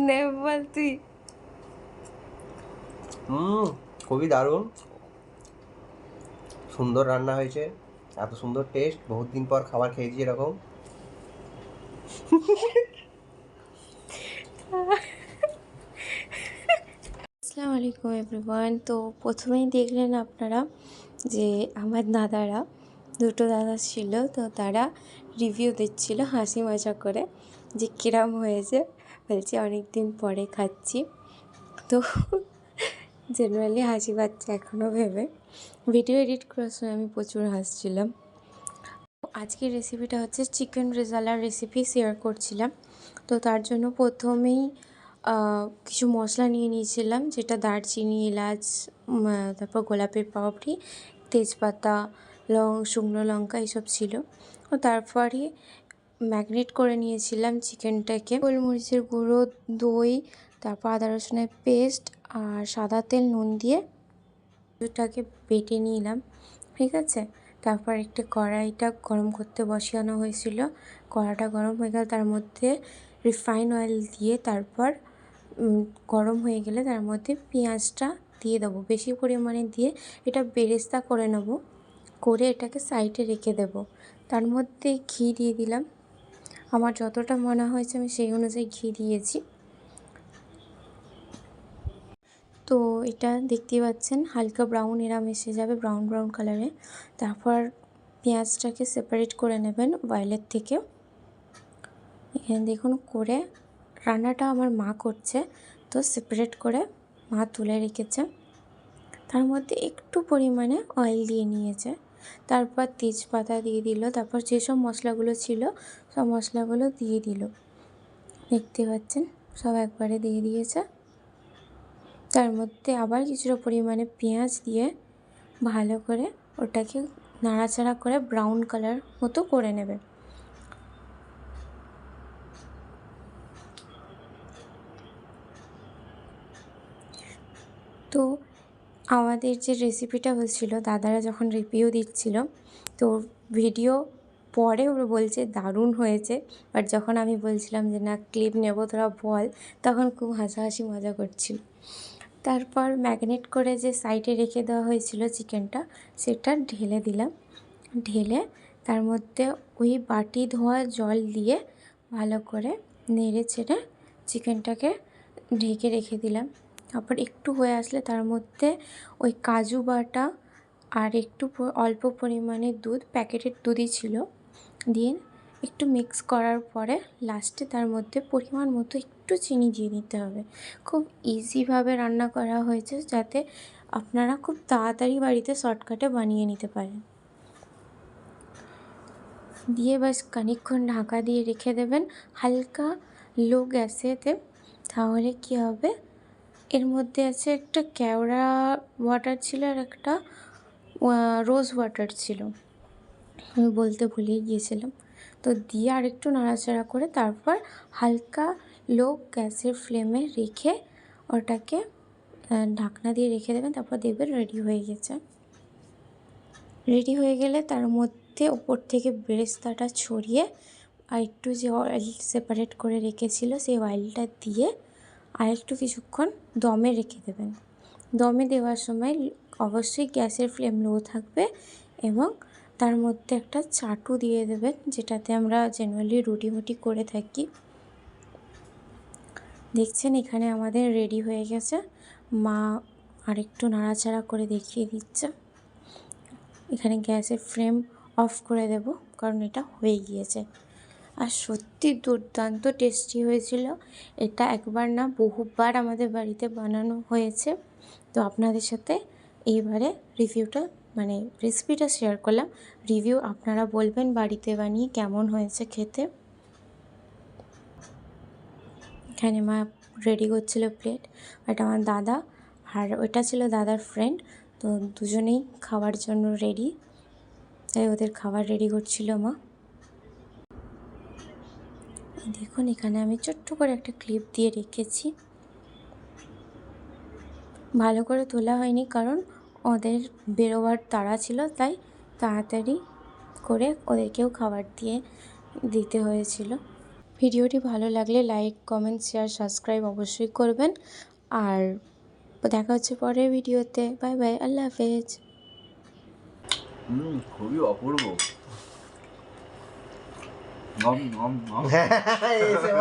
নে বল তুই। খুবই দারুণ, সুন্দর রান্না হয়েছে, এত সুন্দর টেস্ট, বহুত দিন পর খাবার খেয়েছি এরকম। আসসালামু আলাইকুম এভরিওয়ান। তো প্রথমেই দেখলেন আপনারা যে আমার দাদারা, দুটো দাদা ছিল, তো তারা রিভিউ দিচ্ছিল হাসি মজা করে যে কিরম হয়েছে। বলছি অনেক দিন পরে খাচ্ছি, তো জেনারেলি হাসি পাচ্ছে এখনও ভেবে। ভিডিও এডিট করার সময় আমি প্রচুর হাসছিলাম। আজকের রেসিপিটা হচ্ছে চিকেন রেজালার রেসিপি শেয়ার করছিলাম। তো তার জন্য প্রথমেই কিছু মশলা নিয়ে নিয়েছিলাম, যেটা দারচিনি, এলাচ, তারপর গোলাপের পাপড়ি, তেজপাতা, শুকনো লঙ্কা এইসব ছিল। ও তারপরে ম্যাগনেট করে নিয়েছিলাম চিকেনটাকে, গোলমরিচের গুঁড়ো, দই, তারপর আদা রসুনের পেস্ট আর সাদা তেল, নুন দিয়ে দুটাকে বেটে নিলাম, ঠিক আছে। তারপর একটা কড়াইটা গরম করতে বসানো হয়েছিল। কড়াইটা গরম হয়ে গেল, তার মধ্যে রিফাইন অয়েল দিয়ে, তারপর গরম হয়ে গেলে তার মধ্যে পেঁয়াজটা দিয়ে দেবো বেশি পরিমাণে, দিয়ে এটা বেরেস্তা করে নেব, করে এটাকে সাইডে রেখে দেব। তার মধ্যে ঘি দিয়ে দিলাম, আমার যতটা মনে হয়েছে আমি সেই অনুযায়ী ঘি দিয়েছি। তো এটা দেখতেই পাচ্ছেন হালকা ব্রাউন এরম এসে যাবে, ব্রাউন ব্রাউন কালারে। তারপর পেঁয়াজটাকে সেপারেট করে নেবেন অয়েলের থেকে। এখানে দেখুন করে রান্নাটা আমার মা করছে, তো সেপারেট করে মা তুলে রেখেছে। তার মধ্যে একটু পরিমাণে অয়েল দিয়ে নিয়েছে, তারপর তেজপাতা দিয়ে দিল, তারপর যেসব মশলাগুলো ছিল সব মশলাগুলো দিয়ে দিল। দেখতে পাচ্ছেন সব একবারে দিয়ে দিয়েছে। তার মধ্যে আবার কিছুটা পরিমাণে পেঁয়াজ দিয়ে ভালো করে ওটাকে নাড়াচাড়া করে ব্রাউন কালার মতো করে নেবে। তো আমাদের যে রেসিপিটা হচ্ছিল, দাদারা যখন রিভিউ দিচ্ছিল, তো ভিডিও পরে ওরা বলছে দারুণ হয়েছে, বাট যখন আমি বলছিলাম যে না ক্লিপ নেব তোরা বল, তখন খুব হাসাহাসি মজা করছিল। তারপর ম্যাগনেট করে যে সাইডে রেখে দেওয়া হয়েছিল চিকেনটা, সেটা ঢেলে দিলাম। ঢেলে তার মধ্যে ওই বাটি ধোয়া জল দিয়ে ভালো করে নেড়ে চেড়ে চিকেনটাকে ঢেকে রেখে দিলাম। তারপর একটু হয়ে আসলে তার মধ্যে ওই কাজু বাটা আর একটু অল্প পরিমাণে দুধ, প্যাকেটের দুধই ছিল, দিয়ে একটু মিক্স করার পরে লাস্টে তার মধ্যে পরিমাণ মতো একটু চিনি দিয়ে নিতে হবে। খুব ইজিভাবে রান্না করা হয়েছে, যাতে আপনারা খুব তাড়াতাড়ি বাড়িতে শর্টকাটে বানিয়ে নিতে পারেন। দিয়ে বাস খানিকক্ষণ ঢাকা দিয়ে রেখে দেবেন হালকা লো গ্যাসেতে। তাহলে কী হবে, এর মধ্যে আছে একটা কেওড়া ওয়াটার ছিল আর একটা রোজ ওয়াটার ছিল, আমি বলতে ভুলে গিয়েছিলাম। তো দিয়ে আর একটু নাড়াচাড়া করে তারপর হালকা লো গ্যাসের ফ্লেমে রেখে ওটাকে ঢাকনা দিয়ে রেখে দেবেন। তারপর দেখবেন রেডি হয়ে গেছে। রেডি হয়ে গেলে তার মধ্যে ওপর থেকে বেরেস্তাটা ছড়িয়ে আর একটু যে অয়েল সেপারেট করে রেখেছিল সেই অয়েলটা দিয়ে আর একটু কিছুক্ষণ দমে রেখে দেবেন। দমে দেওয়ার সময় অবশ্যই গ্যাসের ফ্লেম লো থাকবে এবং তার মধ্যে একটা চাটু দিয়ে দেবেন, যেটাতে আমরা জেনারেলি রুটি মুটি করে থাকি। দেখছেন এখানে আমাদের রেডি হয়ে গেছে। মা আরেকটু নাড়াচাড়া করে দেখিয়ে দিচ্ছে। এখানে গ্যাসের ফ্লেম অফ করে দেব, কারণ এটা হয়ে গিয়েছে। আর সত্যি দুর্দান্ত টেস্টি হয়েছিল। এটা একবার না বহুবার আমাদের বাড়িতে বানানো হয়েছে। তো আপনাদের সাথে এইবারে রিভিউটা মানে রেসিপিটা শেয়ার করলাম। রিভিউ আপনারা বলবেন বাড়িতে বানিয়ে কেমন হয়েছে খেতে। এখানে মা রেডি করছিল প্লেট, এটা আমার দাদা আর ওটা ছিল দাদার ফ্রেন্ড। তো দুজনেই খাওয়ার জন্য রেডি, তাই ওদের খাবার রেডি করছিল মা। দেখুন এখানে আমি ছোট্ট করে একটা ক্লিপ দিয়ে রেখেছি, ভালো করে তোলা হয়নি কারণ ওদের বেরোবার তাড়া ছিল, তাই তাড়াতাড়ি করে ওদেরকেও খাবার দিতে হয়েছিল। ভিডিওটি ভালো লাগলে লাইক, কমেন্ট, শেয়ার, সাবস্ক্রাইব অবশ্যই করবেন। আর দেখা হচ্ছে পরের ভিডিওতে। বাই বাই, আল্লাহ হাফেজ। খুবই অপূর্ব। নম নম নম। এসে